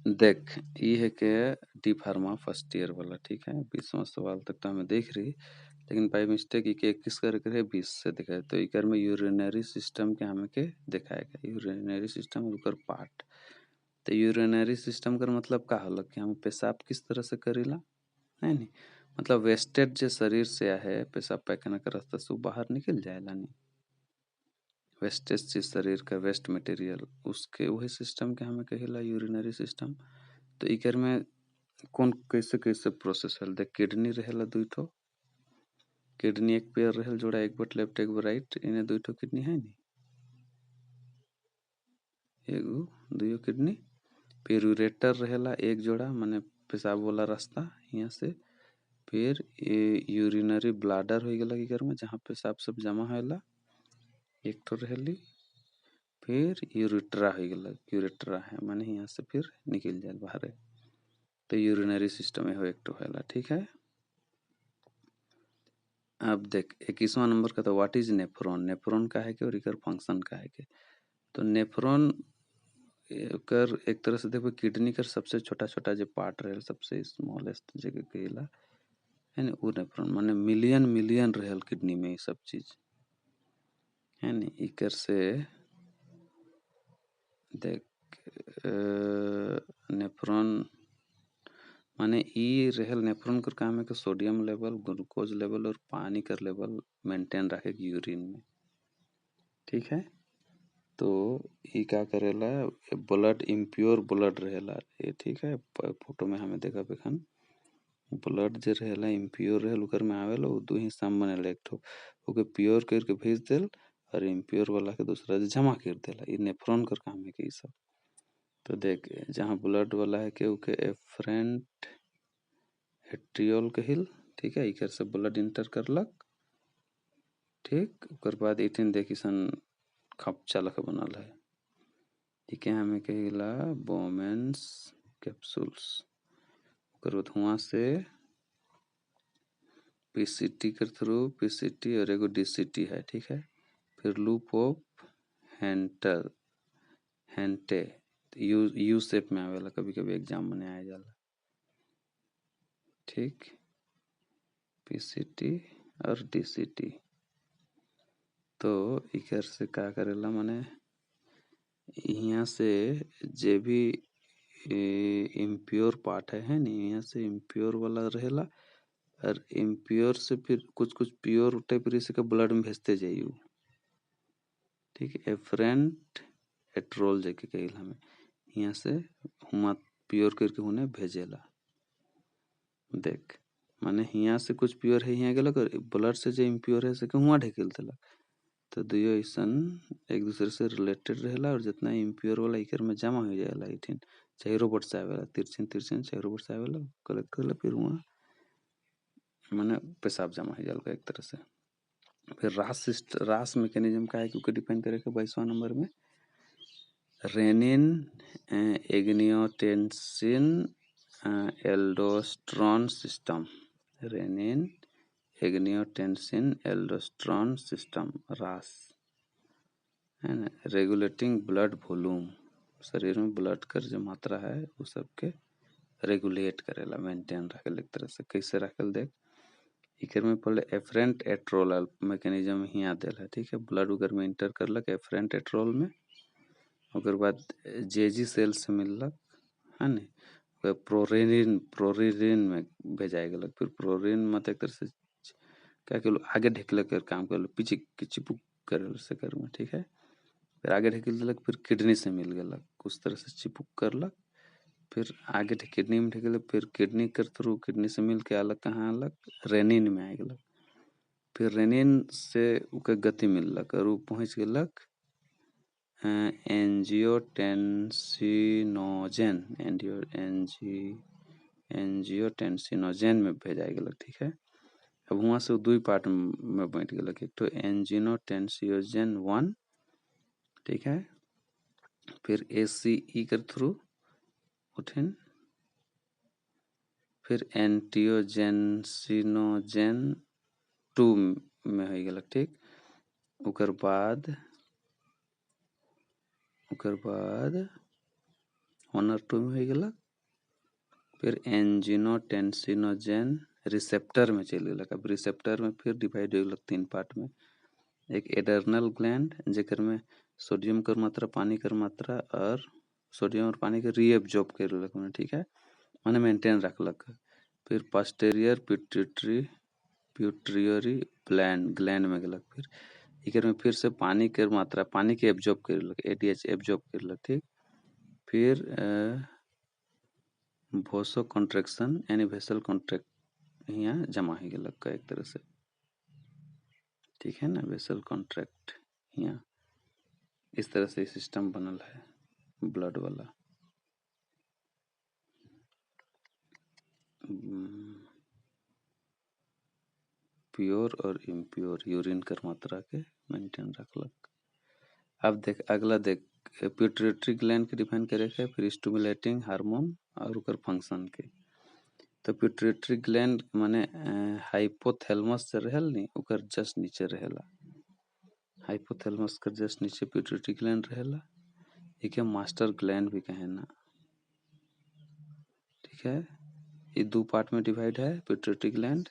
देख ई है के डी फार्मा फर्स्ट ईयर वाला, ठीक है। 20वां सवाल तक तो हमें देख रही, लेकिन बाई मिस्टेक ई के 21 करके रहे 20 से दिखाए, तो इकर में यूरिनरी सिस्टम के हमें के दिखाएगा। यूरिनरी सिस्टम ओकर पार्ट, तो यूरिनरी सिस्टम कर मतलब का होला कि हम पेशाब किस तरह से करेला है नी, मतलब वेस्टेज जो शरीर से है पेशाब पैखाना का रास्ता से बाहर निकल जाएला नी, वेस्टेज चीज शरीर का वेस्ट मटेरियल उसके वही सिस्टम के हमें कहेला यूरिनरी सिस्टम। तो इकर में कौन कैसे कैसे प्रोसेस है देख, किडनी रहेला दुई ठो, किडनी एक पेयर रहल जोड़ा, एक बट लेफ्ट एक बट राइट, इन्हें दुई ठो किडनी है नी, एगो दुइयो किडनी। फिर यूरेटर रहेला एक जोड़ा, माने पेशाब वाला रास्ता यहाँ से। फिर यूरिनरी ब्लाडर हो गया इकर में जहाँ पेशाब सब जमा होला एक ठो रहेली। फिर यूरेट्रा हो गया, यूरेट्रा है माने यहाँ से फिर निकल जाए बाहर। तो यूरिनरी सिस्टम है एक ठो होला, ठीक है। अब देख 21वां नंबर का, तो व्हाट इज नेफ्रॉन, नेफ्रॉन का है कि और इकर फंक्शन का है कि, तो नेफ्रॉन कर एक तरह से देखो किडनी कर सबसे छोटा छोटा जो पार्ट रहे सबसे स्मॉलेस्ट जगह कहेला है ना, वो नेफ्रॉन माने मिलियन मिलियन रहल किडनी में ये सब चीज है ना। इकर से देख नेफ्रॉन माने ई रहल, नेफ्रॉन कर काम है कि सोडियम लेवल, ग्लूकोज लेवल और पानी कर लेवल मेंटेन रखेगी यूरिन में, ठीक है। तो ई का करेला ब्लड इम्प्योर ब्लड रहेला ये, ठीक है। फोटो में हमें देखा बेखन ब्लड जो रहेला इम्प्योर रहेल ओकर में आवेला वो दो हिस्सा में बनेला, एक ठो ओके प्योर करके भेज देल और इम्प्योर वाला के दूसरा जमा कर देला, ये नेफ्रॉन कर काम है कि ई सब। तो देख जहाँ ब्लड वाला है के ओके एफरेंट एट्रियोल कहिल, ठीक है। इकर से ब्लड इंटर करलक, ठीक। ओकर बाद इथिन देखिसन खपचा लख बनल है, इके हमें कहिला बोमेंस कैप्सूल्स। ओकर बाद हुआ से पीसीटी के थ्रू, पीसीटी और एगो डीसीटी है, ठीक है। फिर लूप ऑफ हेंटर हेंटे, यू शेप में आवेला, कभी कभी एग्जाम में आ जाला, ठीक। पीसीटी और डीसीटी, तो इकर से का करेला माने यहाँ से जे भी इम्प्योर पार्ट है नी, यहाँ से इम्प्योर वाला रहेला और इम्प्योर से फिर कुछ कुछ प्योर टाइप रिस के ब्लड में भेजते जाइए, ठीक है। एफरेंट एट्रोल जेके कहिल हमें यहाँ से हुआ प्योर करके उन्हें भेजेला। देख माने यहाँ से कुछ प्योर है यहाँ गलक और ब्लड से जो इम्प्योर है से हुआ ढकेल देलक, तो दुयो ऐसन एक दूसरे से रिलेटेड रहेला और जितना इम्प्योर वाला इकर में जमा हो जाएला इथिन चारों बट से आवेला, तिरछिन तिरछिन चारों बट से आवेला, कलेक्ट करेला फिर वहाँ माने पेशाब जमा हो जाला एक तरह से। फिर रास मैकेनिज्म का है क्योंकि डिपेंड करेगा 22वां नंबर में renin angiotensin aldosterone system, renin angiotensin aldosterone system RAAS है ना। रेगुलेटिंग ब्लड वॉल्यूम, शरीर में ब्लड कर जो मात्रा है वो सबके रेगुलेट करेला, मेंटेन रखेल एक तरह से। कैसे रखेल देख, इकर में पहले एफरेंट एट्रोल मैकेनिज्म हिया देल है, ठीक है। ब्लड उगर में इंटर करलक एफरेंट एट्रोल में, ओकर बाद जेजी सेल से मिललक है ना, प्रोरेनिन प्रोरिन में भेजाए गलक। फिर प्रोरिन मत एक तरह से क्या कहलो आगे ढेकल कर काम कर पीछे चिपुक कर से कर में, ठीक है। फिर आगे ढकेल दिलक, फिर किडनी से मिल गलक, उस तरह से चिपुक करलक। फिर आगे किडनी में ढकेल, फिर किडनी कर थ्रू किडनी से मिल के अलग कहाँ अलग रेनिन में आ गलक। फिर रेनिन से उके गति मिललक और वो पहुँच गलक एंजियोटेंसिनोजेन, एंजियोटेंसिनोजेन में भेजाई गलक, ठीक है। अब वहाँ से दो पार्ट में बैठ गलक, एक तो एंजियोटेंसिनोजेन 1, ठीक है। फिर एसीई के थ्रू उठिन, फिर एंटियोजेंसिनोजेन 2 में हो गलक, ठीक। ओकर बाद 1 और 2 में हो गलक। फिर एंजिनोटेंसिनोजेन रिसेप्टर में चल गलक। अब रिसेप्टर में फिर डिवाइड हो गलक 3 पार्ट में। एक एडर्नल ग्लैंड जेकर में सोडियम कर मात्रा, पानी कर मात्रा और सोडियम और पानी के रीएब्जॉर्ब कर लक में, ठीक है, माने मेंटेन रखलक। फिर पोस्टीरियर पिट्यूटरी ग्लैंड में गलक। फिर इकर में फिर से पानी के मात्रा, पानी के एब्जॉर्ब कर लक, एडीएच एब्जॉर्ब कर लक, ठीक। फिर वोसो कॉन्ट्रैक्शन यानी वेसल कॉन्ट्रैक्ट यहाँ जमा हो गलक का एक तरह से, ठीक है ना, वेसल कॉन्ट्रैक्ट यहाँ इस तरह से सिस्टम बनल है ब्लड वाला। प्योर और इम्प्योर यूरिन कर मात्रा के मेंटेन रखलक। अब देख अगला देख, पिट्यूटरी ग्लैंड के डिफाइन करे है, फिर स्टिमुलेटिंग हार्मोन और ओकर फंक्शन के। तो पिट्यूटरी ग्लैंड माने हाइपोथैलेमस से रहल नी, ओकर जस्ट नीचे रहेला। हाइपोथैलेमस कर जस्ट नीचे पिट्यूटरी ग्लैंड रहेला। इके मास्टर ग्लैंड भी कहे ना, ठीक है। ये 2 पार्ट में डिवाइड है पिट्यूटरी ग्लैंड।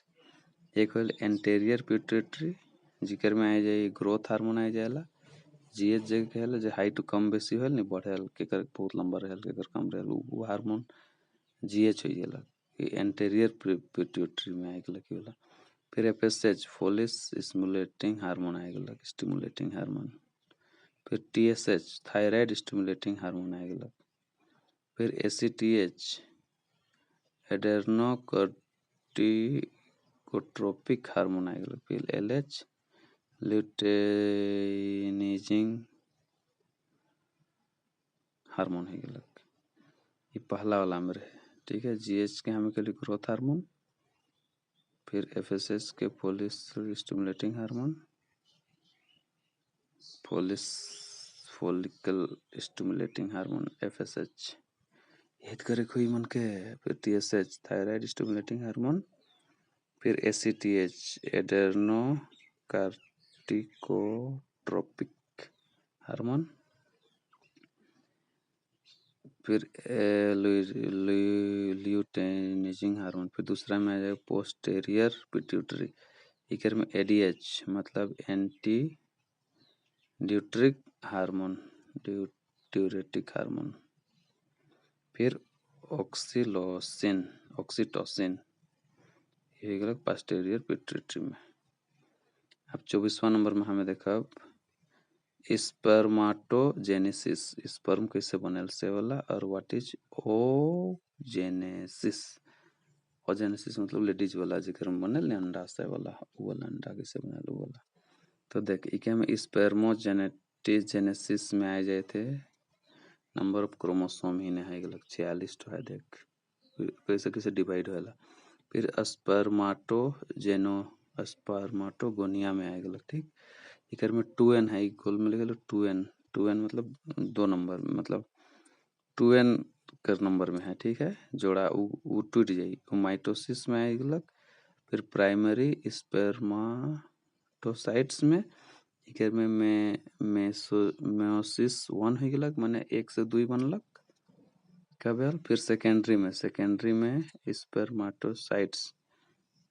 एक होल एंटेरियर पिट्यूटरी जिकर में आ जाए ग्रोथ हार्मोन आ जाएला। जीएच जे कहला जे हाइट कम बेसी होल नी, बढ़ेल केकर बहुत लंबा रहल केकर कम रहल, वो हार्मोन जीएच हो जाला। ये एंटेरियर पिट्यूटरी में आ गेला की होला। फिर एफएसएच फोलिस स्टिमुलेटिंग हार्मोन आ गेला, स्टिमुलेटिंग हार्मोन। फिर टीएसएच थायराइड स्टिमुलेटिंग हार्मोन आ गेला। फिर एसीटीएच एड्रेनोकॉर्टिकोट्रोपिक हार्मोन आ गेला। फिर एलएच ल्यूटेनिजिंग हार्मोन हो गेलक। ये पहला वाला में रहे, ठीक है। जीएच के हमें के लिए ग्रोथ हार्मोन, फिर एफएसएच के follicle stimulating hormone, follicle stimulating hormone FSH हेत करे कोई मन के। फिर टीएसएच थायराइड स्टिमुलेटिंग हार्मोन। फिर एसीटीएच एड्रेनो कार्टिकोट्रोपिक हार्मोन। फिर ल्यूटेनिजिंग हार्मोन। फिर दूसरा में आ जाएगा पोस्टेरियर पिट्यूटरी, इकर में एडीएच मतलब एंटी ड्यूट्रिक हार्मोन, ड्यूरेटिक हार्मोन। फिर ऑक्सीटोसिन ये गलत पोस्टेरियर पिट्यूटरी में। अब 24वां नंबर में हमें देखा स्पर्माटोजेनेसिस, स्पर्म कैसे बनल से वाला, और व्हाट इज ओजेनेसिस। ओजेनेसिस मतलब लेडीज वाला जेकर में बनल ने अंडा से वाला, वो वाला अंडा कैसे बनल वो वाला। तो देख इके में स्पर्मोजेनेसिस में आ जाए थे नंबर ऑफ क्रोमोसोम ही नहीं है गलत 46 तो है। देख कैसे कैसे डिवाइड होला। फिर स्पर्माटोगोनिया में आए गलत, ठीक। इकर में 2n है, कुल मिल गए 2n मतलब 2 नंबर मतलब 2n कर नंबर में है, ठीक है। जोड़ा वो टूट जाई, वो माइटोसिस में आए गलक। फिर प्राइमरी स्पर्माटोसाइट्स में इकर में मेयोसिस 1 हो गलक, माने 1 से 2 बनलक कब। फिर सेकेंडरी में स्पर्माटोसाइट्स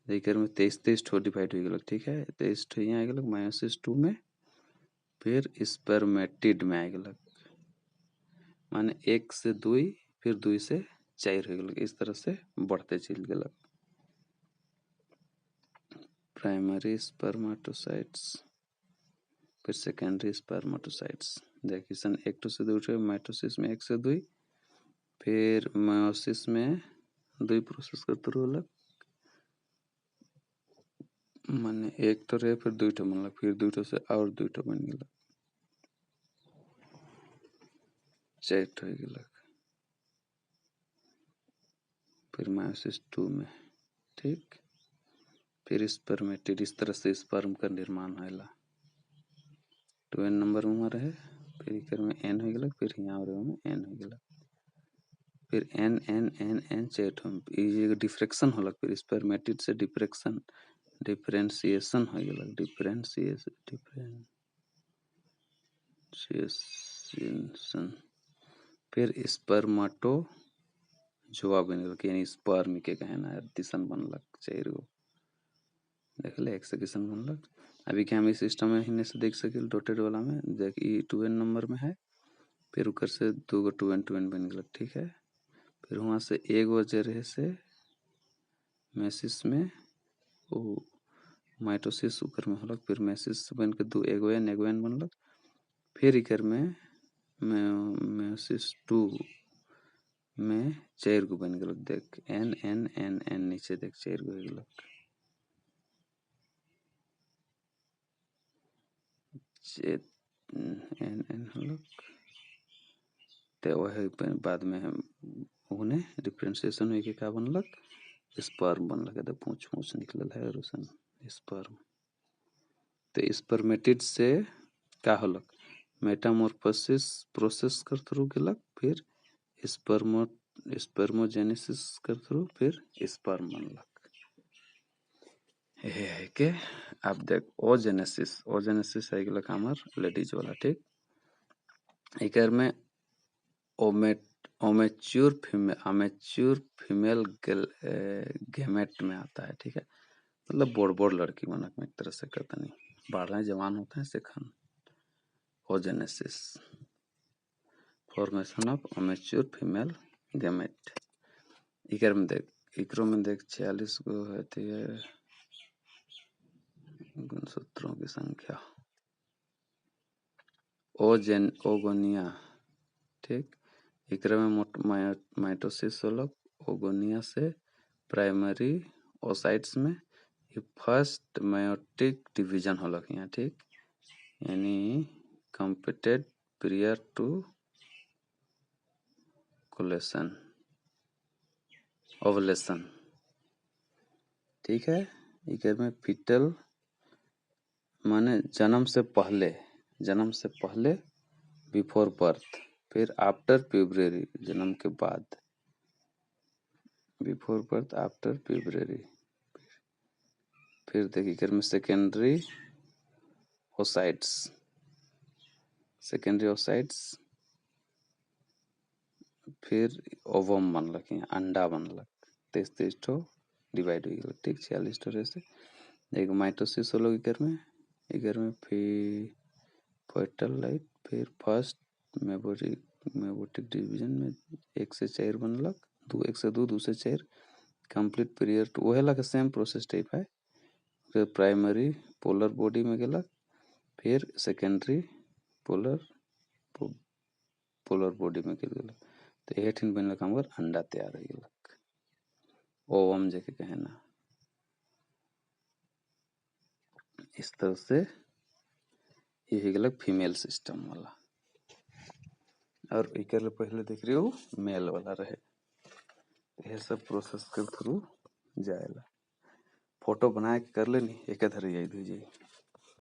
इकर में 23 ठो डिवाइड हो गलक, ठीक है। 23 ठो यहाँ आ गलक मायोसिस 2 में। फिर स्पर्मेटिड में आ गलक, माने 1 से 2 फिर 2 से 4 हो गलक, इस तरह से बढ़ते चल गलक। प्राइमरी स्पर्माटोसाइट्स फिर सेकेंडरी स्पर्माटोसाइट्स देखिए सन 1 से 2 माइटोसिस में 1 से 2, फिर मायोसिस में 2 प्रोसेस करते रहलक, माने 1 तो रहे फिर 2 ठो बनलक, फिर 2 ठो से और 2 ठो बन गलक, 4 ठो हो गलक। फिर मायोसिस 2 में, ठीक। फिर स्पर्मेटिड, इस तरह से स्पर्म का निर्माण होला। 2n नंबर में रहे, फिर इकर में n हो गलक, फिर यहाँ में n हो गलक, फिर n n n n 4 ठो ये डिफ्रेक्शन होलक। फिर स्पर्मेटिड से डिफरेंशिएशन हो गलक, डिफरेंशिएशन। फिर स्पर्माटोजोआ बनलक, यानी स्पर्म के कहना दिसन बनलक 4 गो, देख ले 1 से किसन बनलक। अभी क्या हम इस सिस्टम में हिन्ने से देख सकिल डॉटेड वाला में, देख ई 2n नंबर में है, फिर उकर से 2 गो 2n बन गलक, ठीक है। फिर वहाँ से 1 गो जे रहे से मेसिस में वो माइटोसिस उकर में होलक, फिर मेसिस बन के 2 एगो n बनलक। फिर इकर में मेसिस 2 में 4 गो बन गलक, देख n n n n नीचे देख 4 गो हो गलक, n n होलक। तो वही बाद में हम उन्हें डिफ्रेंशिएशन हुई के का बनलक, स्पर्म बनलक, तो पूछ निकलल है रोशन स्पर्म। तो स्पर्मेटिड से का होलक, मेटामॉर्फोसिस प्रोसेस कर थ्रू गेलक, फिर स्पर्मोजेनेसिस कर थ्रू फिर स्पर्म बनलक। ये है के अब देख ओजेनेसिस है गेलक हमार लेडीज वाला, ठीक। एकर में अमेच्योर फीमेल गैमेट में आता है, ठीक है। मतलब बोड़ लड़की बनक में एक तरह से कहते नहीं, बारह जवान होते हैं सेखन oogenesis, formation of immature female gamete. इकर में देख 46 गो होती है गुणसूत्रों की संख्या। ओगोनिया, ठीक। इकर में माइटोसिस होलक, ओगोनिया से प्राइमरी ओसाइट्स में ये फर्स्ट मेयोटिक डिवीजन होलक यहाँ, ठीक। यानी कंप्लीटेड प्रियर टू ओवुलेशन, ठीक है। इकर में फीटल माने जन्म से पहले बिफोर बर्थ, फिर आफ्टर प्यूबरेरी जन्म के बाद, बिफोर बर्थ आफ्टर प्यूबरेरी। फिर देखिए इकर में सेकेंडरी ओसाइट्स, फिर ओवम बनलक, यहाँ अंडा बनलक, 23 ठो डिवाइड हो गया, ठीक। 46 ठो से एक माइटोसिस होलक इकर में फिर फर्टल लाइट, फिर फर्स्ट मेयोटिक डिवीजन में 1 से 4 बनलक, 1 से 2 2 से 4 कंप्लीट पीरियड वह लग सेम प्रोसेस टाइप है। फिर प्राइमरी पोलर बॉडी में गेलक, फिर सेकेंडरी पोलर बॉडी में गिर गेलक, तो यह ठिन बनलक हमार अंडा तैयार हो गेलक, ओवम जेके कहना। इस तरह से ये हो गेलक फीमेल सिस्टम वाला। और इकर पहले देख रही हो मेल वाला रहे, यह सब प्रोसेस के थ्रू जाएला। फोटो बना के कर लेनी एक धर जाई।